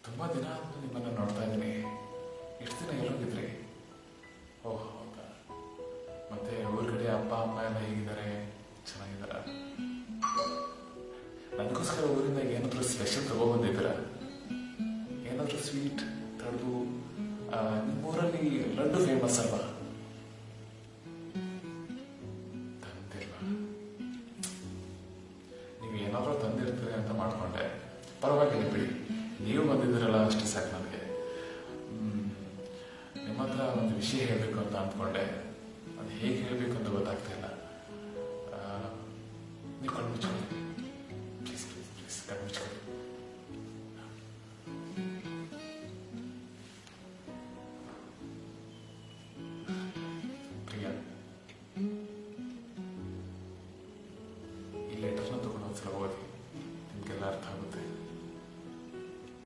ತುಂಬಾ ದಿನ ಆದ್ಮೇಲೆ ನಿಮ್ಮನ್ನ ನೋಡ್ತಾ ಇದ್ದೀನಿ. ಎಷ್ಟು ದಿನ ಎಲ್ಲೋಗಿದ್ರಿ? ಓಹ್ ಹೌದಾ. ಮತ್ತೆ ಊರ್ ಕಡೆ ಅಪ್ಪ ಅಮ್ಮ ಎಲ್ಲ ಹೇಗಿದ್ದಾರೆ? ಚೆನ್ನಾಗಿದ್ದಾರ? ನನಗೋಸ್ಕರ ಊರಿಂದ ಏನಾದರೂ ಸ್ಪೆಷಲ್ ತಗೊಬಂದಿದ್ದೀರಾ? ಏನಾದರೂ ಸ್ವೀಟ್ ತಡೆದು? ನಿಮ್ಮೂರಲ್ಲಿ ಲಡ್ಡು ಫೇಮಸ್ ಅಲ್ವಾ? ತಂದಿಲ್ವಾ? ನೀವು ಏನಾದರೂ ತಂದಿರ್ತೀರಿ ಅಂತ ಮಾಡ್ಕೊಂಡೆ. ಪರವಾಗಿಲ್ಲ ಬಿಡಿ, ನೀವು ಬಂದಿದ್ದೀರಲ್ಲ ಅಷ್ಟೇ ಸಾಕು ನನಗೆ. ನಿಮ್ಮ ಹತ್ರ ಒಂದು ವಿಷಯ ಹೇಳಬೇಕು ಅಂತ ಅಂದ್ಕೊಂಡೆ. ಅದು ಹೇಗೆ ಹೇಳಬೇಕು ಅಂತ ಗೊತ್ತಾಗ್ತಾ ಇಲ್ಲ.